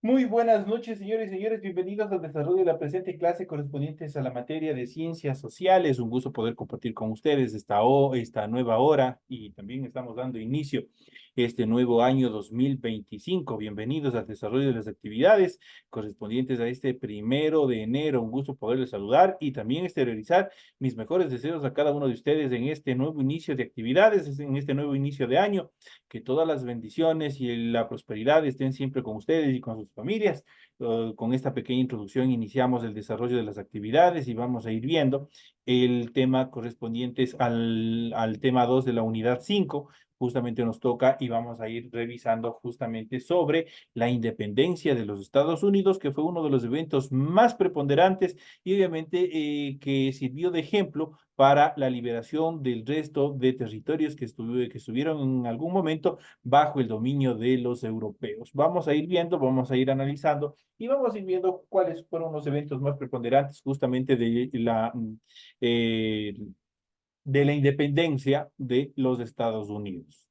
Muy buenas noches, señores y señores. Bienvenidos al desarrollo de la presente clase correspondientes a la materia de ciencias sociales. Un gusto poder compartir con ustedes esta nueva hora y también estamos dando inicio a este nuevo año 2025. Bienvenidos al desarrollo de las actividades correspondientes a este 1 de enero. Un gusto poderles saludar y también exteriorizar mis mejores deseos a cada uno de ustedes en este nuevo inicio de actividades, en este nuevo inicio de año. Que todas las bendiciones y la prosperidad estén siempre con ustedes y con sus familias. Con esta pequeña introducción iniciamos el desarrollo de las actividades y vamos a ir viendo el tema correspondiente al tema 2 de la unidad 5. Justamente nos toca y vamos a ir revisando justamente sobre la independencia de los Estados Unidos, que fue uno de los eventos más preponderantes y obviamente que sirvió de ejemplo para la liberación del resto de territorios que estuvieron en algún momento bajo el dominio de los europeos. Vamos a ir viendo, vamos a ir analizando y vamos a ir viendo cuáles fueron los eventos más preponderantes justamente eh, de la independencia de los Estados Unidos.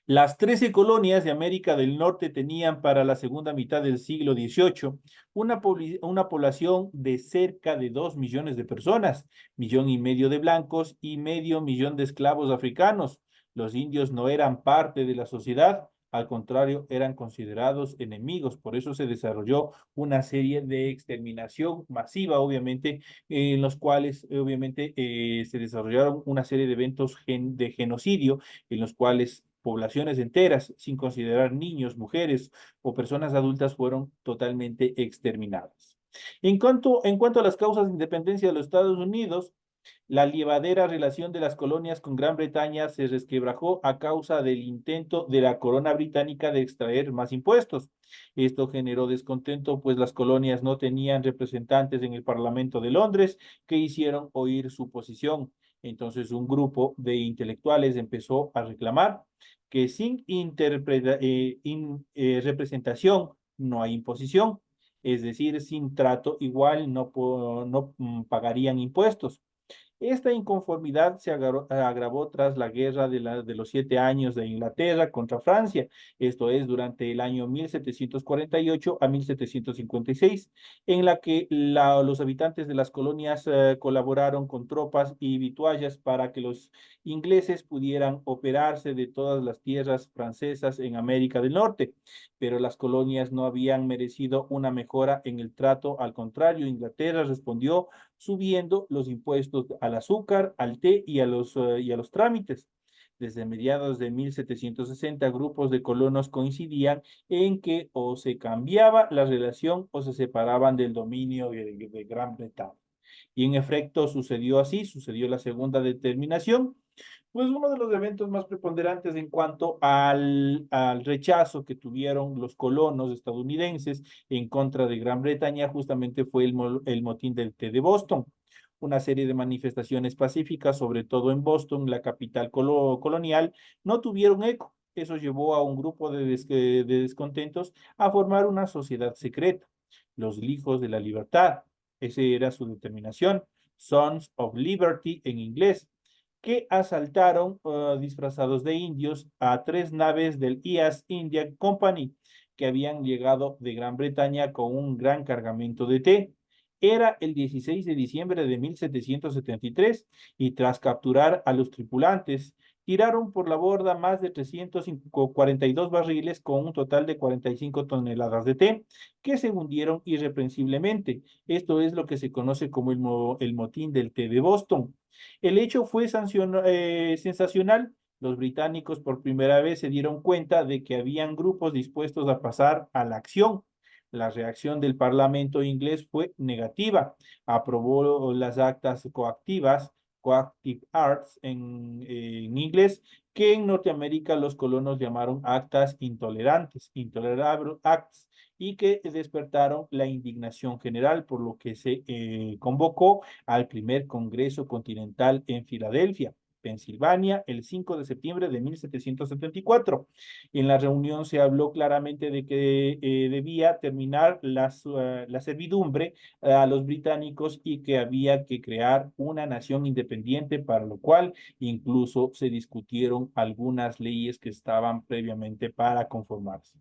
Las 13 colonias de América del Norte tenían para la segunda mitad del siglo XVIII una población de cerca de 2 millones de personas, 1,5 millones de blancos y medio millón de esclavos africanos. Los indios no eran parte de la sociedad, al contrario, eran considerados enemigos. Por eso se desarrolló una serie de exterminación masiva, obviamente, en los cuales, obviamente, se desarrollaron una serie de eventos de genocidio en los cuales poblaciones enteras, sin considerar niños, mujeres o personas adultas, fueron totalmente exterminadas. En cuanto a las causas de independencia de los Estados Unidos, la llevadera relación de las colonias con Gran Bretaña se resquebrajó a causa del intento de la corona británica de extraer más impuestos. Esto generó descontento, pues las colonias no tenían representantes en el Parlamento de Londres que hicieron oír su posición. Entonces, un grupo de intelectuales empezó a reclamar que sin representación no hay imposición, es decir, sin trato igual no pagarían impuestos. Esta inconformidad se agravó tras la guerra de los 7 años de Inglaterra contra Francia, esto es durante el año 1748 a 1756, en la que los habitantes de las colonias colaboraron con tropas y vituallas para que los ingleses pudieran operarse de todas las tierras francesas en América del Norte, pero las colonias no habían merecido una mejora en el trato, al contrario, Inglaterra respondió subiendo los impuestos al azúcar, al té y a los trámites. Desde mediados de 1760, grupos de colonos coincidían en que o se cambiaba la relación o se separaban del dominio de Gran Bretaña. Y en efecto sucedió así, sucedió la segunda determinación, pues uno de los eventos más preponderantes en cuanto al rechazo que tuvieron los colonos estadounidenses en contra de Gran Bretaña justamente fue el motín del té de Boston. Una serie de manifestaciones pacíficas, sobre todo en Boston, la capital colonial, no tuvieron eco. Eso llevó a un grupo de descontentos a formar una sociedad secreta, los Hijos de la Libertad. Esa era su determinación, Sons of Liberty en inglés, que asaltaron disfrazados de indios a 3 naves del East India Company que habían llegado de Gran Bretaña con un gran cargamento de té. Era el 16 de diciembre de 1773 y tras capturar a los tripulantes, tiraron por la borda más de 342 barriles con un total de 45 toneladas de té que se hundieron irreprensiblemente. Esto es lo que se conoce como el motín del té de Boston. El hecho fue sensacional. Los británicos por primera vez se dieron cuenta de que habían grupos dispuestos a pasar a la acción. La reacción del Parlamento inglés fue negativa. Aprobó las actas coactivas, Coactive Arts en inglés, que en Norteamérica los colonos llamaron actas intolerantes, Intolerable Acts, y que despertaron la indignación general, por lo que se convocó al primer Congreso Continental en Filadelfia, Pensilvania, el 5 de septiembre de 1774. En la reunión se habló claramente de que debía terminar la servidumbre a los británicos y que había que crear una nación independiente, para lo cual incluso se discutieron algunas leyes que estaban previamente para conformarse.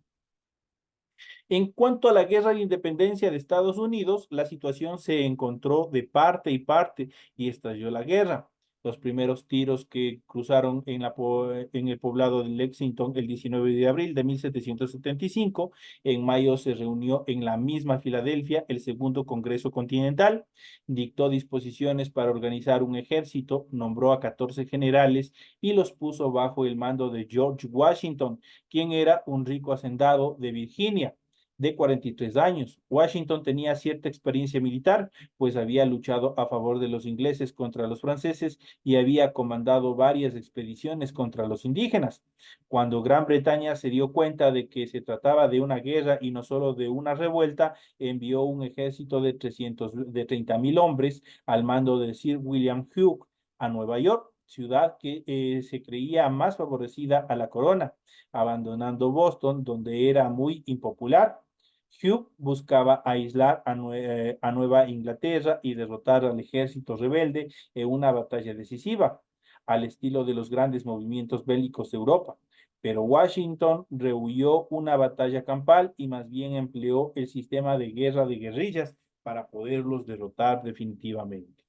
En cuanto a la guerra de la independencia de Estados Unidos, la situación se encontró de parte y parte y estalló la guerra. Los primeros tiros que cruzaron en el poblado de Lexington el 19 de abril de 1775. En mayo se reunió en la misma Filadelfia el Segundo Congreso Continental, dictó disposiciones para organizar un ejército, nombró a 14 generales y los puso bajo el mando de George Washington, quien era un rico hacendado de Virginia de 43 años. Washington tenía cierta experiencia militar, pues había luchado a favor de los ingleses contra los franceses y había comandado varias expediciones contra los indígenas. Cuando Gran Bretaña se dio cuenta de que se trataba de una guerra y no solo de una revuelta, envió un ejército de 30,000 hombres al mando de Sir William Hugh a Nueva York, ciudad que se creía más favorecida a la corona, abandonando Boston, donde era muy impopular. Hugh buscaba aislar a Nueva Inglaterra y derrotar al ejército rebelde en una batalla decisiva, al estilo de los grandes movimientos bélicos de Europa. Pero Washington rehuyó una batalla campal y más bien empleó el sistema de guerra de guerrillas para poderlos derrotar definitivamente.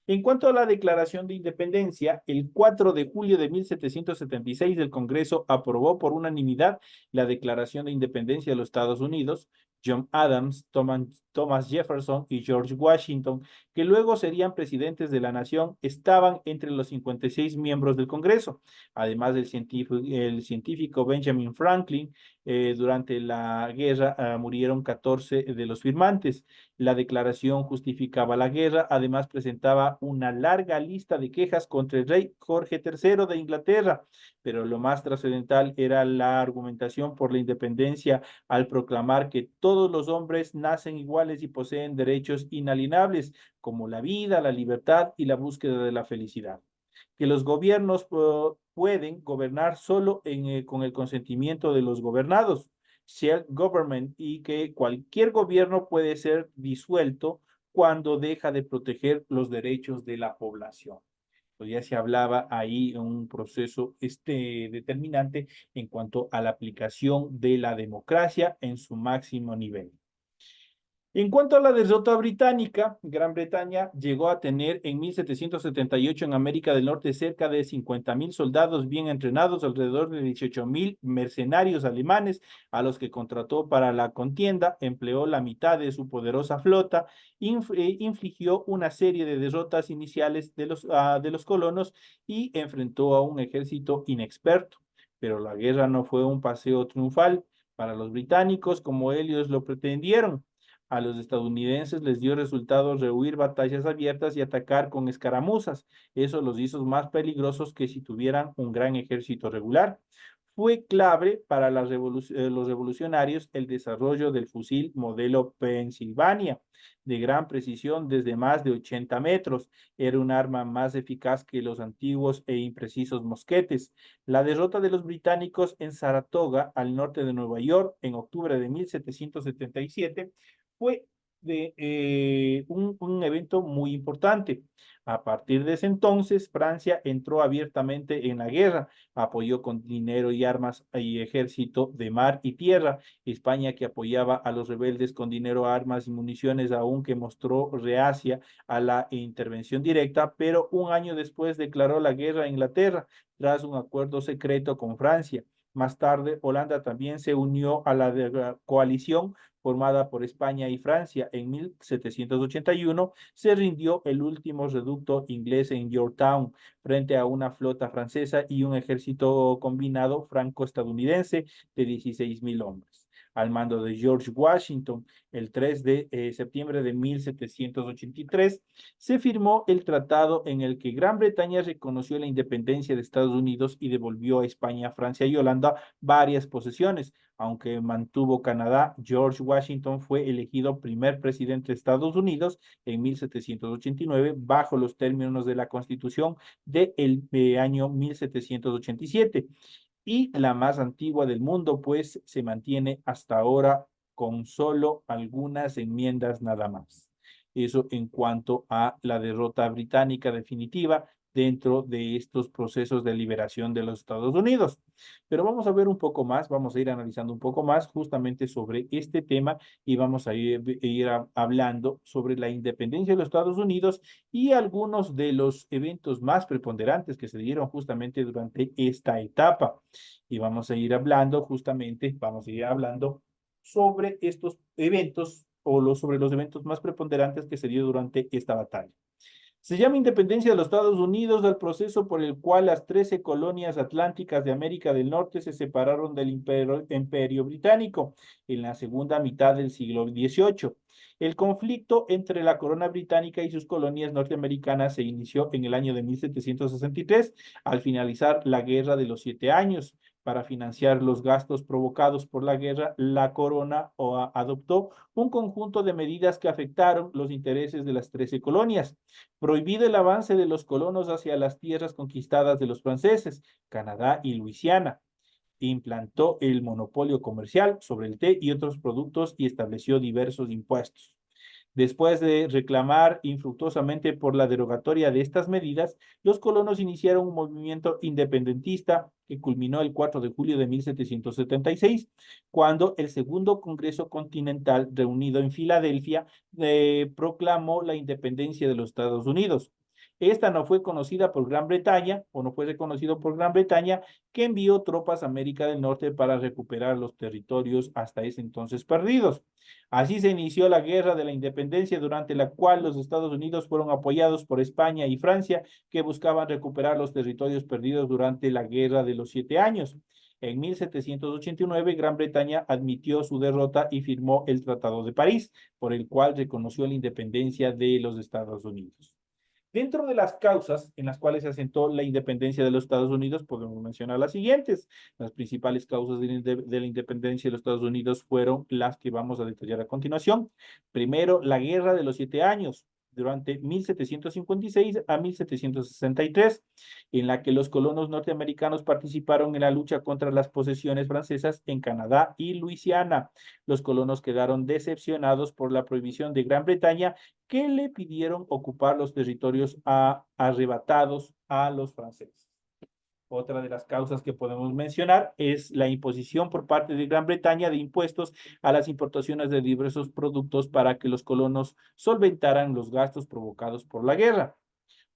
En cuanto a la Declaración de Independencia, el 4 de julio de 1776 el Congreso aprobó por unanimidad la Declaración de Independencia de los Estados Unidos. John Adams, Thomas Jefferson y George Washington, que luego serían presidentes de la nación, estaban entre los 56 miembros del Congreso. Además del científico Benjamin Franklin, durante la guerra murieron 14 de los firmantes. La declaración justificaba la guerra, además presentaba una larga lista de quejas contra el rey Jorge III de Inglaterra, pero lo más trascendental era la argumentación por la independencia al proclamar que todos los hombres nacen iguales y poseen derechos inalienables, como la vida, la libertad y la búsqueda de la felicidad, que los gobiernos pueden gobernar solo con el consentimiento de los gobernados, self-government, y que cualquier gobierno puede ser disuelto cuando deja de proteger los derechos de la población. Pues ya se hablaba ahí en un proceso determinante en cuanto a la aplicación de la democracia en su máximo nivel. En cuanto a la derrota británica, Gran Bretaña llegó a tener en 1778 en América del Norte cerca de 50,000 soldados bien entrenados, alrededor de 18,000 mercenarios alemanes a los que contrató para la contienda, empleó la mitad de su poderosa flota, infligió una serie de derrotas iniciales de los colonos y enfrentó a un ejército inexperto. Pero la guerra no fue un paseo triunfal para los británicos como ellos lo pretendieron. A los estadounidenses les dio resultado rehuir batallas abiertas y atacar con escaramuzas. Eso los hizo más peligrosos que si tuvieran un gran ejército regular. Fue clave para los revolucionarios el desarrollo del fusil modelo Pennsylvania, de gran precisión desde más de 80 metros. Era un arma más eficaz que los antiguos e imprecisos mosquetes. La derrota de los británicos en Saratoga, al norte de Nueva York, en octubre de 1777, fue un evento muy importante. A partir de ese entonces, Francia entró abiertamente en la guerra, apoyó con dinero y armas y ejército de mar y tierra. España, que apoyaba a los rebeldes con dinero, armas y municiones, aunque mostró reacia a la intervención directa, pero un año después declaró la guerra a Inglaterra tras un acuerdo secreto con Francia. Más tarde, Holanda también se unió a la coalición formada por España y Francia. En 1781 se rindió el último reducto inglés en Yorktown frente a una flota francesa y un ejército combinado franco-estadounidense de 16,000 hombres. Al mando de George Washington, el 3 de septiembre de 1783, se firmó el tratado en el que Gran Bretaña reconoció la independencia de Estados Unidos y devolvió a España, Francia y Holanda varias posesiones. Aunque mantuvo Canadá, George Washington fue elegido primer presidente de Estados Unidos en 1789 bajo los términos de la Constitución del año 1787 y la más antigua del mundo, pues se mantiene hasta ahora con solo algunas enmiendas nada más. Eso en cuanto a la derrota británica definitiva dentro de estos procesos de liberación de los Estados Unidos. Pero vamos a ver un poco más, vamos a ir analizando un poco más justamente sobre este tema y vamos a ir hablando sobre la independencia de los Estados Unidos y algunos de los eventos más preponderantes que se dieron justamente durante esta etapa. Y vamos a ir hablando justamente, vamos a ir hablando sobre estos eventos o sobre los eventos más preponderantes que se dio durante esta batalla. Se llama independencia de los Estados Unidos al proceso por el cual las 13 colonias atlánticas de América del Norte se separaron del imperio británico en la segunda mitad del siglo XVIII. El conflicto entre la corona británica y sus colonias norteamericanas se inició en el año de 1763, al finalizar la Guerra de los Siete Años. Para financiar los gastos provocados por la guerra, la corona adoptó un conjunto de medidas que afectaron los intereses de las 13 colonias. Prohibido el avance de los colonos hacia las tierras conquistadas de los franceses, Canadá y Luisiana. Implantó el monopolio comercial sobre el té y otros productos y estableció diversos impuestos. Después de reclamar infructuosamente por la derogatoria de estas medidas, los colonos iniciaron un movimiento independentista que culminó el 4 de julio de 1776, cuando el Segundo Congreso Continental, reunido en Filadelfia, proclamó la independencia de los Estados Unidos. Esta no fue conocida por Gran Bretaña, o no fue reconocido por Gran Bretaña, que envió tropas a América del Norte para recuperar los territorios hasta ese entonces perdidos. Así se inició la Guerra de la Independencia, durante la cual los Estados Unidos fueron apoyados por España y Francia, que buscaban recuperar los territorios perdidos durante la Guerra de los Siete Años. En 1789, Gran Bretaña admitió su derrota y firmó el Tratado de París, por el cual reconoció la independencia de los Estados Unidos. Dentro de las causas en las cuales se asentó la independencia de los Estados Unidos, podemos mencionar las siguientes. Las principales causas de la independencia de los Estados Unidos fueron las que vamos a detallar a continuación. Primero, la Guerra de los Siete Años, durante 1756 a 1763, en la que los colonos norteamericanos participaron en la lucha contra las posesiones francesas en Canadá y Luisiana. Los colonos quedaron decepcionados por la prohibición de Gran Bretaña, que le pidieron ocupar los territorios arrebatados a los franceses. Otra de las causas que podemos mencionar es la imposición por parte de Gran Bretaña de impuestos a las importaciones de diversos productos para que los colonos solventaran los gastos provocados por la guerra.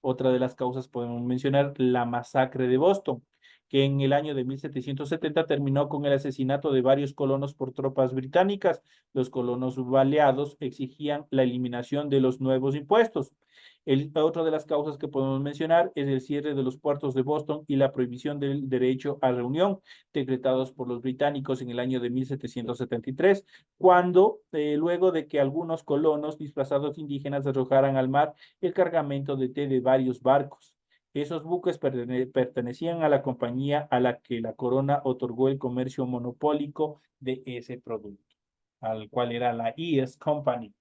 Otra de las causas podemos mencionar la masacre de Boston, que en el año de 1770 terminó con el asesinato de varios colonos por tropas británicas. Los colonos baleados exigían la eliminación de los nuevos impuestos. Otra de las causas que podemos mencionar es el cierre de los puertos de Boston y la prohibición del derecho a reunión, decretados por los británicos en el año de 1773, cuando luego de que algunos colonos disfrazados indígenas arrojaran al mar el cargamento de té de varios barcos. Esos buques pertenecían a la compañía a la que la corona otorgó el comercio monopólico de ese producto, al cual era la E.S. Company.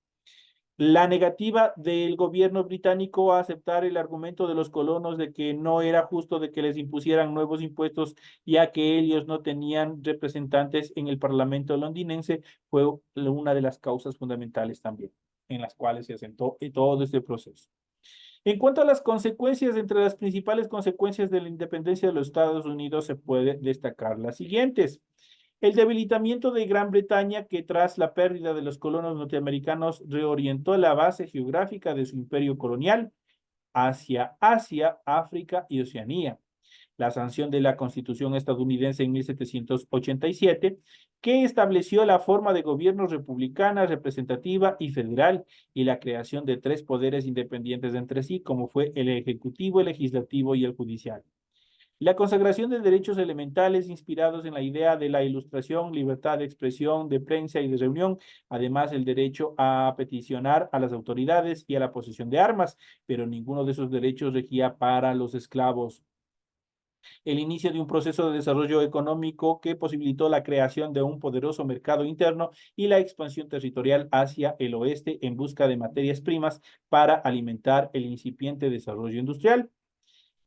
La negativa del gobierno británico a aceptar el argumento de los colonos de que no era justo de que les impusieran nuevos impuestos, ya que ellos no tenían representantes en el parlamento londinense, fue una de las causas fundamentales también, en las cuales se asentó todo este proceso. En cuanto a las consecuencias, entre las principales consecuencias de la independencia de los Estados Unidos se puede destacar las siguientes. El debilitamiento de Gran Bretaña, que tras la pérdida de los colonos norteamericanos reorientó la base geográfica de su imperio colonial hacia Asia, África y Oceanía. La sanción de la Constitución estadounidense en 1787, que estableció la forma de gobierno republicana, representativa y federal, y la creación de tres poderes independientes entre sí, como fue el ejecutivo, el legislativo y el judicial. La consagración de derechos elementales inspirados en la idea de la ilustración, libertad de expresión, de prensa y de reunión, además el derecho a peticionar a las autoridades y a la posesión de armas, pero ninguno de esos derechos regía para los esclavos. El inicio de un proceso de desarrollo económico que posibilitó la creación de un poderoso mercado interno y la expansión territorial hacia el oeste en busca de materias primas para alimentar el incipiente desarrollo industrial.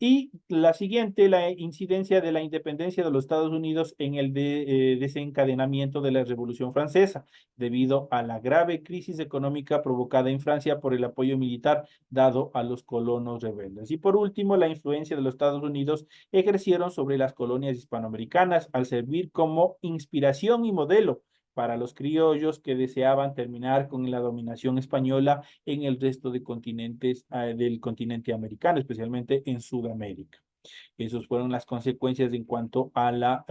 Y la siguiente, la incidencia de la independencia de los Estados Unidos en el desencadenamiento de la Revolución Francesa, debido a la grave crisis económica provocada en Francia por el apoyo militar dado a los colonos rebeldes. Y por último, la influencia de los Estados Unidos ejercieron sobre las colonias hispanoamericanas al servir como inspiración y modelo para los criollos que deseaban terminar con la dominación española en el resto de continentes del continente americano, especialmente en Sudamérica. Esas fueron las consecuencias en cuanto a la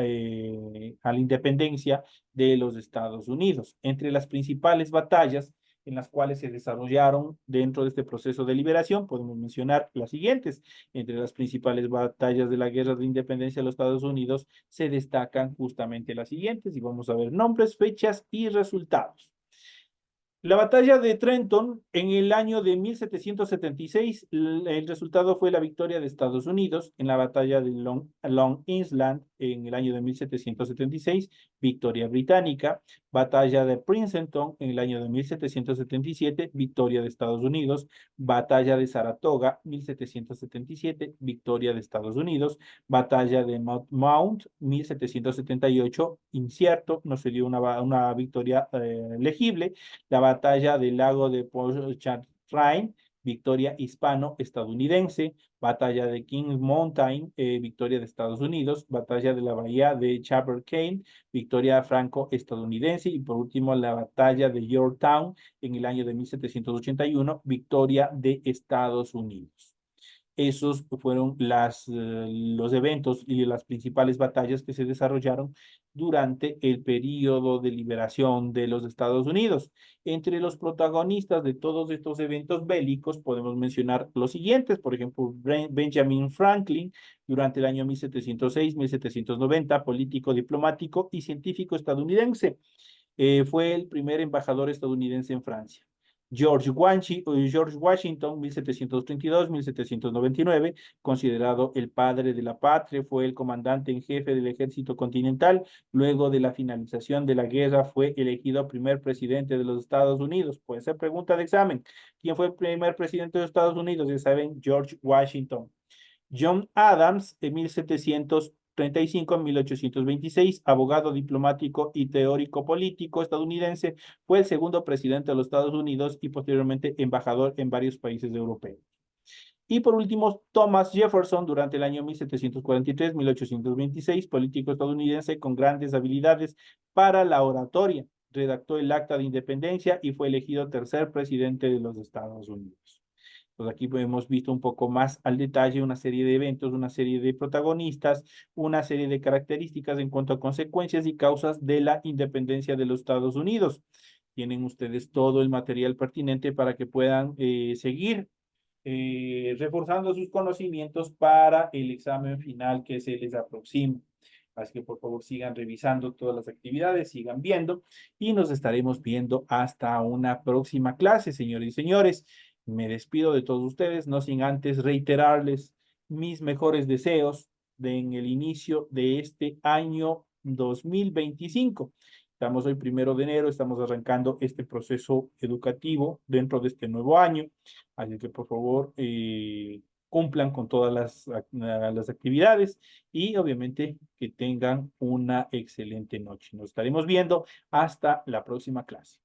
independencia de los Estados Unidos. Entre las principales batallas en las cuales se desarrollaron dentro de este proceso de liberación, podemos mencionar las siguientes. Entre las principales batallas de la Guerra de Independencia de los Estados Unidos se destacan justamente las siguientes y vamos a ver nombres, fechas y resultados. La batalla de Trenton en el año de 1776, el resultado fue la victoria de Estados Unidos. En la batalla de Long Island en el año de 1776, victoria británica. Batalla de Princeton en el año de 1777, victoria de Estados Unidos. Batalla de Saratoga, 1777, victoria de Estados Unidos. Batalla de Mount, 1778, incierto, no se dio una victoria legible. La batalla del lago de Pontchartrain, victoria hispano-estadounidense. Batalla de King Mountain, victoria de Estados Unidos. Batalla de la bahía de Chappaqua, victoria franco-estadounidense. Y por último, la batalla de Yorktown en el año de 1781, victoria de Estados Unidos. Esos fueron los eventos y las principales batallas que se desarrollaron durante el periodo de liberación de los Estados Unidos. Entre los protagonistas de todos estos eventos bélicos podemos mencionar los siguientes, por ejemplo, Benjamin Franklin, durante el año 1706-1790, político, diplomático y científico estadounidense. Fue el primer embajador estadounidense en Francia. George Washington, 1732-1799, considerado el padre de la patria, fue el comandante en jefe del ejército continental. Luego de la finalización de la guerra, fue elegido primer presidente de los Estados Unidos. Puede ser pregunta de examen. ¿Quién fue el primer presidente de los Estados Unidos? Ya saben, George Washington. John Adams, de 1735 a 1826, abogado diplomático y teórico político estadounidense, fue el segundo presidente de los Estados Unidos y posteriormente embajador en varios países europeos. Y por último, Thomas Jefferson, durante el año 1743-1826, político estadounidense con grandes habilidades para la oratoria. Redactó el Acta de Independencia y fue elegido tercer presidente de los Estados Unidos. Pues aquí hemos visto un poco más al detalle una serie de eventos, una serie de protagonistas, una serie de características en cuanto a consecuencias y causas de la independencia de los Estados Unidos. Tienen ustedes todo el material pertinente para que puedan seguir reforzando sus conocimientos para el examen final que se les aproxima. Así que por favor sigan revisando todas las actividades, sigan viendo y nos estaremos viendo hasta una próxima clase, señores y señores. Me despido de todos ustedes, no sin antes reiterarles mis mejores deseos en el inicio de este año 2025. Estamos hoy 1 de enero, estamos arrancando este proceso educativo dentro de este nuevo año. Así que por favor cumplan con todas las actividades y obviamente que tengan una excelente noche. Nos estaremos viendo hasta la próxima clase.